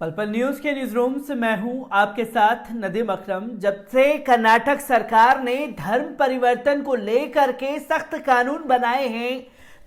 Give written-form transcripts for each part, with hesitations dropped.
पल पल न्यूज के न्यूज रूम से मैं हूं आपके साथ नदीम अकरम। जब से कर्नाटक सरकार ने धर्म परिवर्तन को लेकर के सख्त कानून बनाए हैं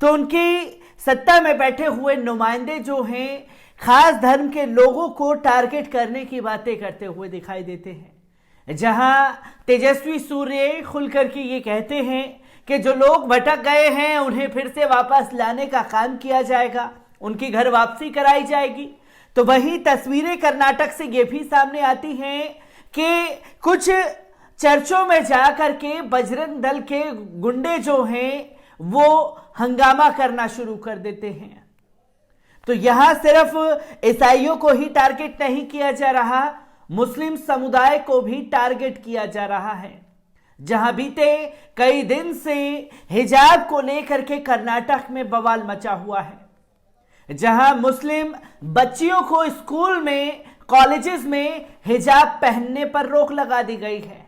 तो उनकी सत्ता में बैठे हुए नुमाइंदे जो हैं खास धर्म के लोगों को टारगेट करने की बातें करते हुए दिखाई देते हैं। जहां तेजस्वी सूर्य खुलकर के ये कहते हैं कि जो लोग भटक गए हैं उन्हें फिर से वापस लाने का काम किया जाएगा, उनकी घर वापसी कराई जाएगी, तो वही तस्वीरें कर्नाटक से ये भी सामने आती हैं कि कुछ चर्चों में जाकर के बजरंग दल के गुंडे जो हैं वो हंगामा करना शुरू कर देते हैं। तो यहां सिर्फ ईसाइयों को ही टारगेट नहीं किया जा रहा, मुस्लिम समुदाय को भी टारगेट किया जा रहा है। जहां बीते कई दिन से हिजाब को लेकर के कर्नाटक में बवाल मचा हुआ है, जहां मुस्लिम बच्चियों को स्कूल में कॉलेजेस में हिजाब पहनने पर रोक लगा दी गई है,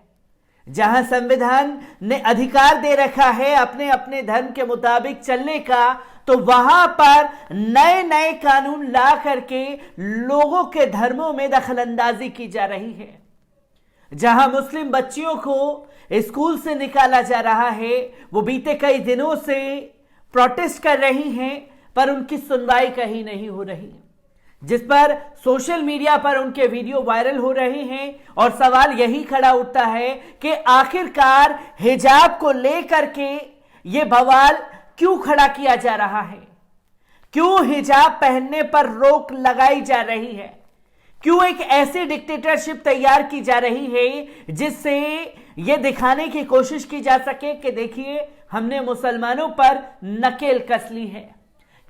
जहां संविधान ने अधिकार दे रखा है अपने अपने धर्म के मुताबिक चलने का, तो वहां पर नए नए कानून ला करके लोगों के धर्मों में दखलंदाजी की जा रही है। जहां मुस्लिम बच्चियों को स्कूल से निकाला जा रहा है, वो बीते कई दिनों से प्रोटेस्ट कर रही हैं पर उनकी सुनवाई कहीं नहीं हो रही, जिस पर सोशल मीडिया पर उनके वीडियो वायरल हो रहे हैं। और सवाल यही खड़ा उठता है कि आखिरकार हिजाब को लेकर के ये बवाल क्यों खड़ा किया जा रहा है, क्यों हिजाब पहनने पर रोक लगाई जा रही है, क्यों एक ऐसी डिक्टेटरशिप तैयार की जा रही है जिससे यह दिखाने की कोशिश की जा सके कि देखिए हमने मुसलमानों पर नकेल कस ली है।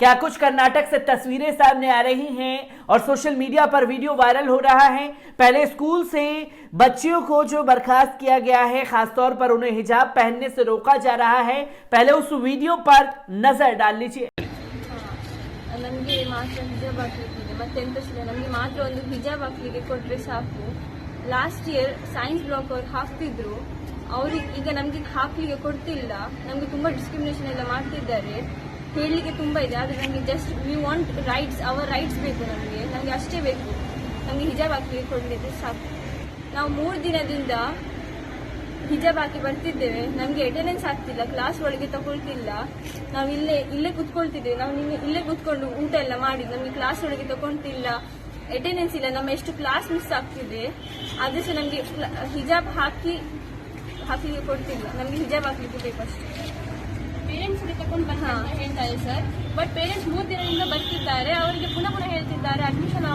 क्या कुछ कर्नाटक से तस्वीरें सामने आ रही हैं और सोशल मीडिया पर वीडियो वायरल हो रहा है। पहले स्कूल से बच्चियों को जो बर्खास्त किया गया है, खासतौर पर उन्हें हिजाब पहनने से रोका जा रहा है, पहले उस वीडियो पर नजर डाल लीजिए। नಮಗೆ ಮಾತ್ರ ಹಿಜಾಬ್ ಹಾಕ್ಲಿಕ್ಕೆ ಮತ್ತೆ ಎಂತಸಿಲ್ಲ, ನಮಗೆ ಮಾತ್ರ ಒಂದು ಹಿಜಾಬ್ ಹಾಕ್ಲಿಕ್ಕೆ ಕೊಟ್ರೆ ಸಾಕು. ಲಾಸ್ಟ್ ಇಯರ್ ಸೈನ್ಸ್ ಬ್ಲಾಕ್ ಅವ್ರು ಹಾಕ್ತಿದ್ರು, ಅವ್ರಿಗೆ ಈಗ ನಮಗೆ ಹಾಕ್ಲಿಕ್ಕೆ ಕೊಡ್ತಿಲ್ಲ. ನಮಗೆ ತುಂಬಾ ಡಿಸ್ಕ್ರಿಮಿನೇಷನ್ ಎಲ್ಲ ಮಾಡ್ತಿದ್ದಾರೆ. ಹೇಳಲಿಕ್ಕೆ ತುಂಬಾ ಇದೆ, ಆದರೆ ನಮಗೆ just we want rights, our rights ಬೇಕು. ನಮಗೆ ಅಷ್ಟೇ ಬೇಕು. ನಮಗೆ ಹಿಜಾಬ್ ಹಾಕ್ಲಿಕ್ಕೆ ಕೊಡಲಿಕ್ಕೆ ಸಾಕು. ನಾವು 3 ದಿನದಿಂದ ಹಿಜಾಬ್ ಹಾಕಿ ಬರ್ತಿದ್ದೇವೆ, ನಮಗೆ ಅಟೆಂಡೆನ್ಸ್ ಆಗ್ತಿಲ್ಲ, ಕ್ಲಾಸ್ ಒಳಗೆ ತಗೊಳ್ತಿಲ್ಲ. ನಾವು ಇಲ್ಲೇ ಕುತ್ಕೊಳ್ತಿದ್ದೇವೆ. ನಾವು ಇಲ್ಲೇ ಕುತ್ಕೊಂಡು ಊಟ ಎಲ್ಲ ಮಾಡಿ ನಮಗೆ ಕ್ಲಾಸ್ ಒಳಗೆ ತಗೊಳ್ತಿಲ್ಲ, ಅಟೆಂಡೆನ್ಸ್ ಇಲ್ಲ. ನಮ್ಮ ಎಷ್ಟು ಕ್ಲಾಸ್ ಮಿಸ್ ಆಗ್ತಿದೆ, ಆದ್ರೆ ಸಹ ನಮಗೆ ಹಿಜಾಬ್ ಹಾಕ್ಲಿಕ್ಕೆ ಕೊಡ್ತಿಲ್ಲ. ನಮಗೆ ಹಿಜಾಬ್ ಹಾಕ್ಲಿಕ್ಕೆ ಬೇಕಷ್ಟೇ. ಪೇರೆಂಟ್ಸ್ ತಗೊಂಡು ಬಂದ ಹೇಳ್ತಾರೆ ಸರ್, ಬಟ್ ಪೇರೆಂಟ್ಸ್ 3 ದಿನದಿಂದ ಬರ್ತಿದ್ದಾರೆ. ಅವರಿಗೆ ಪುನಃ ಹೇಳ್ತಿದ್ದಾರೆ ಅಡ್ಮಿಷನ್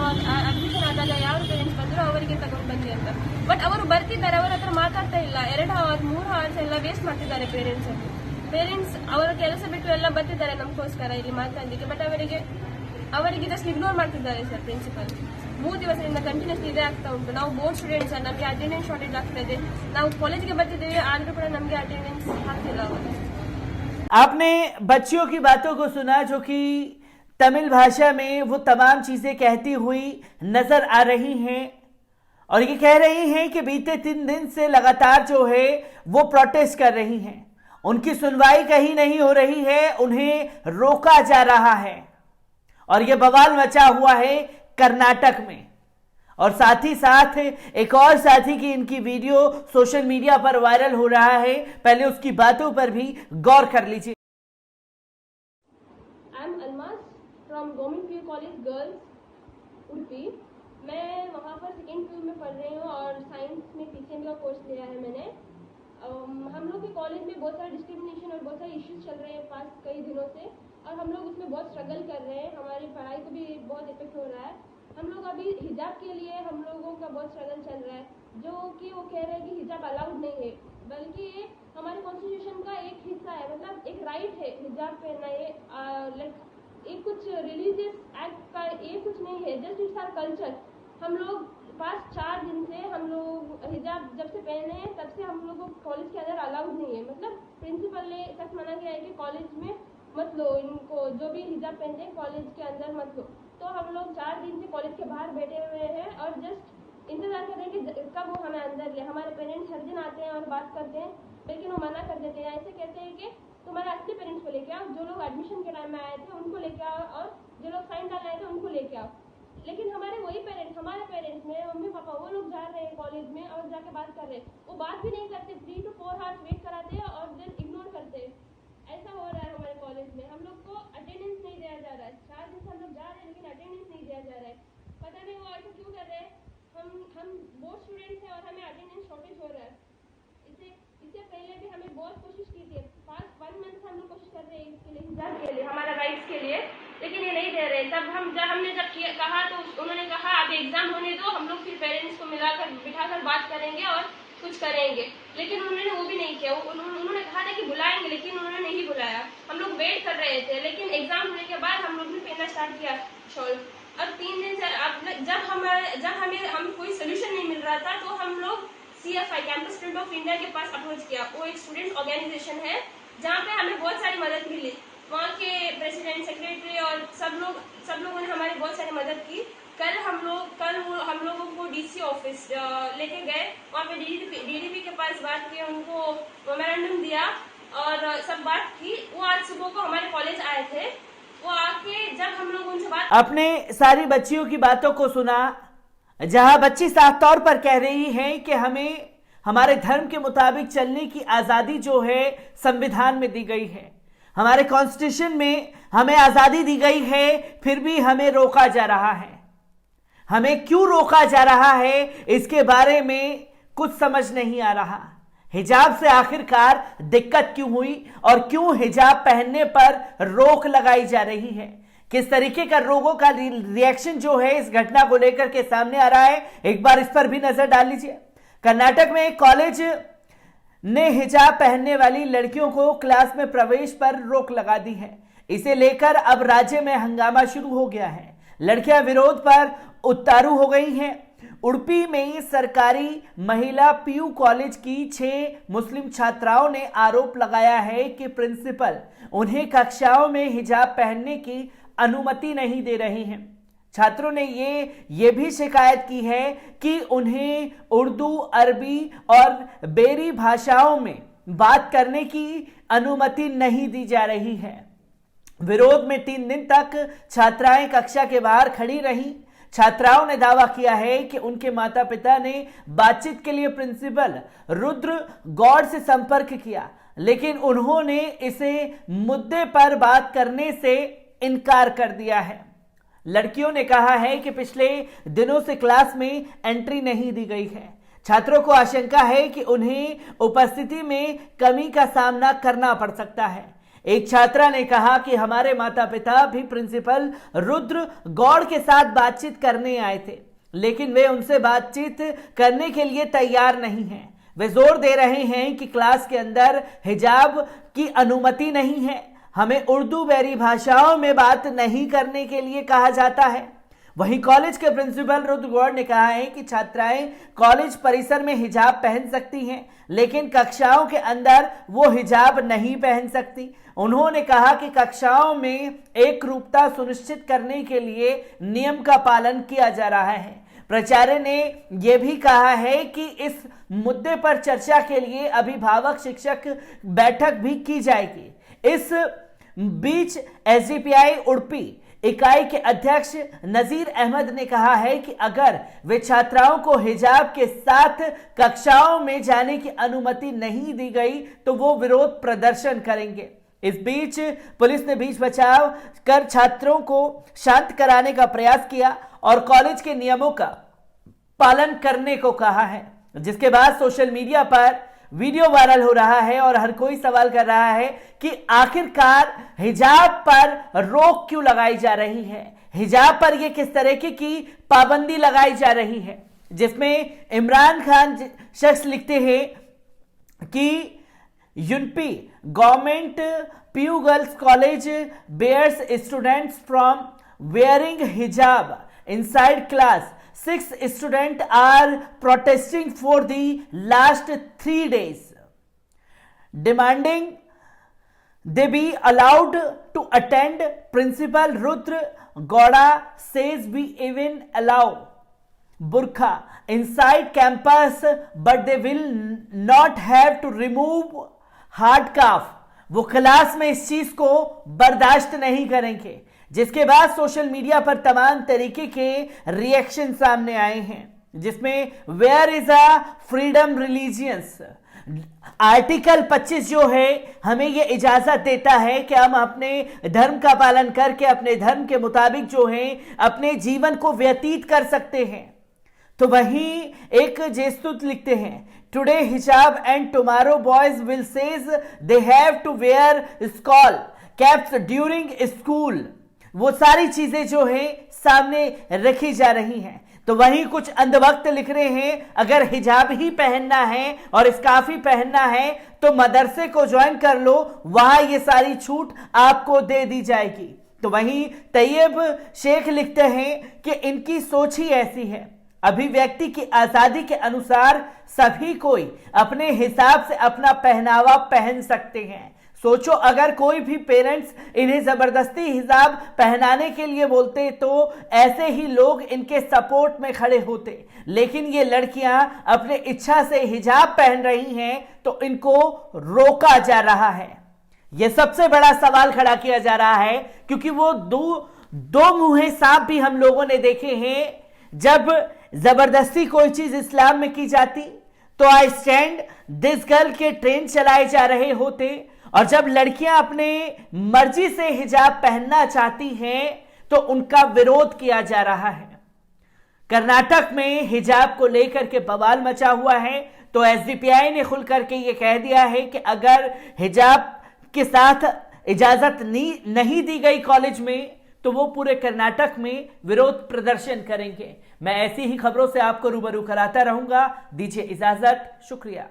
ಆದಾಗ ಯಾವ ಪೇರೆಂಟ್ಸ್ ಬಂದ್ರು ಅವರಿಗೆ ತಗೊಂಡು ಬನ್ನಿ ಅಂತ. ಬಟ್ ಅವರು ಬರ್ತಿದ್ದಾರೆ, ಅವರ ಹತ್ರ ಮಾತಾಡ್ತಾ ಇಲ್ಲ. 2 ಅವರ್ 3 ಅವರ್ಸ್ ಎಲ್ಲ ವೇಸ್ಟ್ ಮಾಡ್ತಿದ್ದಾರೆ ಪೇರೆಂಟ್ಸ್. ಅವರ ಕೆಲಸ ಬಿಟ್ಟು ಎಲ್ಲ ಬರ್ತಿದ್ದಾರೆ ನಮಗೋಸ್ಕರ ಇಲ್ಲಿ ಮಾತಾಡಲಿಕ್ಕೆ. ಬಟ್ ಅವರಿಗೆ ಜಸ್ಟ್ ಇಗ್ನೋರ್ ಮಾಡ್ತಿದ್ದಾರೆ ಸರ್ ಪ್ರಿನ್ಸಿಪಲ್. 3 ದಿವಸದಿಂದ ಕಂಟಿನ್ಯೂಸ್ ಇದೇ ಆಗ್ತಾ ಉಂಟು. ನಾವು ಬೋರ್ಡ್ ಸ್ಟೂಡೆಂಟ್ಸ್, ನಮಗೆ ಅಟೆಂಡೆನ್ಸ್ ಶಾರ್ಟೇಜ್ ಆಗ್ತಾ ಇದೆ. ನಾವು ಕಾಲೇಜ್ಗೆ ಬರ್ತಿದ್ದೇವೆ, ಆದ್ರೂ ಕೂಡ ನಮಗೆ ಅಟೆಂಡೆನ್ಸ್ ಆಗ್ತಿಲ್ಲ ಅವರು. आपने बच्चियों की बातों को सुना जो कि तमिल भाषा में वो तमाम चीजें कहती हुई नजर आ रही हैं और ये कह रही हैं कि बीते 3 दिन से लगातार जो है वो प्रोटेस्ट कर रही हैं, उनकी सुनवाई कहीं नहीं हो रही है, उन्हें रोका जा रहा है। और ये बवाल मचा हुआ है कर्नाटक में। और साथ ही साथ एक और साथी की इनकी वीडियो सोशल मीडिया पर वायरल हो रहा है, पहले उसकी बातों पर भी गौर कर लीजिए। I am Almas from government PU college girls Udupi. मैं वहाँ पर सेकेंड पीयू में पढ़ रही हूँ और साइंस में पीसीएम का कोर्स लिया है मैंने। हम लोग के कॉलेज में बहुत सारे डिस्क्रिमिनेशन और बहुत सारे इश्यूज चल रहे हैं पास कई दिनों से, और हम लोग उसमें बहुत स्ट्रगल कर रहे हैं। हमारी पढ़ाई को भी बहुत इफेक्ट हो रहा है। हम लोग अभी हिजाब के लिए हम लोगों का बहुत स्ट्रगल चल रहा है, जो कि वो कह रहे हैं कि हिजाब अलाउड नहीं है, बल्कि ये हमारे कॉन्स्टिट्यूशन का एक हिस्सा है, मतलब एक राइट है हिजाब पहनना। ये लाइक एक कुछ रिलीजियस एक्ट का ये कुछ नहीं है, जस्ट इट्स आवर कल्चर। हम लोग पास 4 दिन से हम लोग हिजाब जब से पहने हैं तब से हम लोग को कॉलेज के अंदर अलाउड नहीं है। मतलब प्रिंसिपल ने सख्त मना किया है कि कॉलेज में मत लो इनको, जो भी हिजाब पहनते हैं कॉलेज के अंदर मत लो। तो हम लोग 4 दिन से कॉलेज के बाहर बैठे हुए हैं और जस्ट इंतजार कर रहे हैं कि कब वो हमें अंदर ले। हमारे पेरेंट्स हर दिन आते हैं और बात करते हैं, लेकिन वो मना कर देते हैं। ऐसे कहते हैं कि तुम्हारे असली पेरेंट्स को लेके आओ, जो लोग एडमिशन के टाइम में आए थे उनको लेके आओ, और जो लोग साइन डालने आए थे उनको लेके आओ। लेकिन हमारे वही पेरेंट्स, हमारे पेरेंट्स मेरे मम्मी पापा, वो लोग जा रहे हैं कॉलेज में और जाके बात कर रहे हैं, वो बात भी नहीं करते, 3 to 4 आवर्स वेट कराते हैं और देन इग्नोर करते हैं। ऐसा हो रहा है हमारे कॉलेज में। हम लोग को अटेंडेंस नहीं दिया जा रहा है, 4 दिन से हम लोग जा रहे हैं लेकिन अटेंडेंस नहीं दिया जा रहा है। पता नहीं वो ऐसा क्यों कर रहे हैं। हम बोर्ड स्टूडेंट्स हैं और हमें अटेंडेंस शॉर्टेज हो रहा है। इससे पहले भी हमें बहुत कोशिश की थी, पास्ट 1 मंथ से हम लोग कोशिश कर रहे हैं इसके लिए, हिजाब के लिए, हमारा राइट्स के लिए, लेकिन ये नहीं दे रहे। तब हमने कहा तो उन्होंने कहा अभी एग्जाम होने दो, हम लोग फिर पेरेंट्स को बिठाकर बात करेंगे और कुछ करेंगे, लेकिन उन्होंने वो भी नहीं किया। उन्होंने कहा था कि बुलाएंगे, लेकिन उन्होंने नहीं बुलाया। हम लोग वेट कर रहे थे, लेकिन एग्जाम होने के बाद हम लोग ने पहनना स्टार्ट किया शॉल। अब 3 दिन से जब हमें कोई सोल्यूशन नहीं मिल रहा था तो हम लोग CFI campus front of India के पास अप्रोच किया। वो एक स्टूडेंट ऑर्गेनाइजेशन है जहाँ पे हमें बहुत सारी मदद मिली। वहाँ के प्रेसिडेंट, सेक्रेटरी और सब लोगों ने हमारी बहुत सारी मदद की। कल हम लोगों को DC ऑफिस लेके गए, वहाँ पे DDP के पास बात की, उनको मेमोरेंडम दिया और सब बात की। वो आज सुबह को हमारे कॉलेज आए थे। वो आके जब हम लोग उनसे बात, अपने सारी बच्चियों की बातों को सुना, जहां बच्ची साफ तौर पर कह रही हैं कि हमें हमारे धर्म के मुताबिक चलने की आजादी जो है संविधान में दी गई है, हमारे कॉन्स्टिट्यूशन में हमें आजादी दी गई है, फिर भी हमें रोका जा रहा है। हमें क्यों रोका जा रहा है इसके बारे में कुछ समझ नहीं आ रहा। हिजाब से आखिरकार दिक्कत क्यों हुई और क्यों हिजाब पहनने पर रोक लगाई जा रही है, किस तरीके का लोगों का रिएक्शन जो है इस घटना को लेकर के सामने आ रहा है, एक बार इस पर भी नजर डाल लीजिए। कर्नाटक में एक कॉलेज ने हिजाब पहनने वाली लड़कियों को क्लास में प्रवेश पर रोक लगा दी है। इसे लेकर अब राज्य में हंगामा शुरू हो गया है। लड़कियां विरोध पर उतारू हो गई हैं। उडुपी में सरकारी महिला PU कॉलेज की 6 मुस्लिम छात्राओं ने आरोप लगाया है कि प्रिंसिपल उन्हें कक्षाओं में हिजाब पहनने की अनुमति नहीं दे रही हैं। छात्रों ने ये भी शिकायत की है कि उन्हें उर्दू, अरबी और बेरी भाषाओं में बात करने की अनुमति नहीं दी जा रही है। विरोध में 3 दिन तक छात्राएं कक्षा के बाहर खड़ी रहीं। छात्राओं ने दावा किया है कि उनके माता पिता ने बातचीत के लिए प्रिंसिपल रुद्र गौड़ से संपर्क किया, लेकिन उन्होंने इसे मुद्दे पर बात करने से इनकार कर दिया है। लड़कियों ने कहा है कि पिछले दिनों से क्लास में एंट्री नहीं दी गई है। छात्रों को आशंका है कि उन्हें उपस्थिति में कमी का सामना करना पड़ सकता है। एक छात्रा ने कहा कि हमारे माता पिता भी प्रिंसिपल रुद्र गौड़ के साथ बातचीत करने आए थे, लेकिन वे उनसे बातचीत करने के लिए तैयार नहीं हैं। वे जोर दे रहे हैं कि क्लास के अंदर हिजाब की अनुमति नहीं है, हमें उर्दू बेरी भाषाओं में बात नहीं करने के लिए कहा जाता है। वहीं कॉलेज के प्रिंसिपल रुद्र गौड़ ने कहा है कि छात्राएं कॉलेज परिसर में हिजाब पहन सकती हैं, लेकिन कक्षाओं के अंदर वो हिजाब नहीं पहन सकती। उन्होंने कहा कि कक्षाओं में एक रूपता सुनिश्चित करने के लिए नियम का पालन किया जा रहा है। प्राचार्य ने यह भी कहा है कि इस मुद्दे पर चर्चा के लिए अभिभावक शिक्षक बैठक भी की जाएगी। इस बीच SDPI उडुपी इकाई के अध्यक्ष नजीर अहमद ने कहा है कि अगर वे छात्राओं को हिजाब के साथ कक्षाओं में जाने की अनुमति नहीं दी गई तो वो विरोध प्रदर्शन करेंगे। इस बीच पुलिस ने बीच बचाव कर छात्रों को शांत कराने का प्रयास किया और कॉलेज के नियमों का पालन करने को कहा है, जिसके बाद सोशल मीडिया पर वीडियो वायरल हो रहा है और हर कोई सवाल कर रहा है कि आखिरकार हिजाब पर रोक क्यों लगाई जा रही है, हिजाब पर यह किस तरीके की पाबंदी लगाई जा रही है, जिसमें इमरान खान शख्स लिखते हैं कि UP government PU girls college bears students from wearing hijab inside class. 6 students are protesting for the last 3 days, demanding they be allowed to attend. Principal Rudra Gowda says we even allow burqa inside campus, but they will not have to remove hard cuff. वो class में इस चीज को बर्दाश्त नहीं करेंगे। जिसके बाद सोशल मीडिया पर तमाम तरीके के रिएक्शन सामने आए हैं, जिसमें where is a freedom religions. Article 25 जो है हमें यह इजाजत देता है कि हम अपने धर्म का पालन करके अपने धर्म के मुताबिक जो है अपने जीवन को व्यतीत कर सकते हैं। तो वहीं एक जेस्तुत लिखते हैं, today hijab and tomorrow boys will says they have to wear skull caps during school. वो सारी चीजें जो है सामने रखी जा रही हैं। तो वहीं कुछ अंधभक्त लिख रहे हैं, अगर हिजाब ही पहनना है और स्कार्फ ही पहनना है तो मदरसे को ज्वाइन कर लो, वहां ये सारी छूट आपको दे दी जाएगी। तो वहीं तैयब शेख लिखते हैं कि इनकी सोच ही ऐसी है। अभिव्यक्ति की आजादी के अनुसार सभी कोई अपने हिसाब से अपना पहनावा पहन सकते हैं। सोचो, अगर कोई भी पेरेंट्स इन्हें जबरदस्ती हिजाब पहनाने के लिए बोलते तो ऐसे ही लोग इनके सपोर्ट में खड़े होते, लेकिन ये लड़कियां अपने इच्छा से हिजाब पहन रही हैं तो इनको रोका जा रहा है। यह सबसे बड़ा सवाल खड़ा किया जा रहा है, क्योंकि वो दो मुंहे सांप भी हम लोगों ने देखे हैं। जब जबरदस्ती कोई चीज इस्लाम में की जाती तो आई स्टैंड दिस गर्ल के ट्रेन चलाए जा रहे होते, और जब लड़कियां अपने मर्जी से हिजाब पहनना चाहती हैं तो उनका विरोध किया जा रहा है। कर्नाटक में हिजाब को लेकर के बवाल मचा हुआ है, तो एसडीपीआई ने खुल करके ये कह दिया है कि अगर हिजाब के साथ इजाजत नहीं दी गई कॉलेज में तो वो पूरे कर्नाटक में विरोध प्रदर्शन करेंगे। मैं ऐसी ही खबरों से आपको रूबरू कराता रहूंगा। दीजिए इजाजत, शुक्रिया।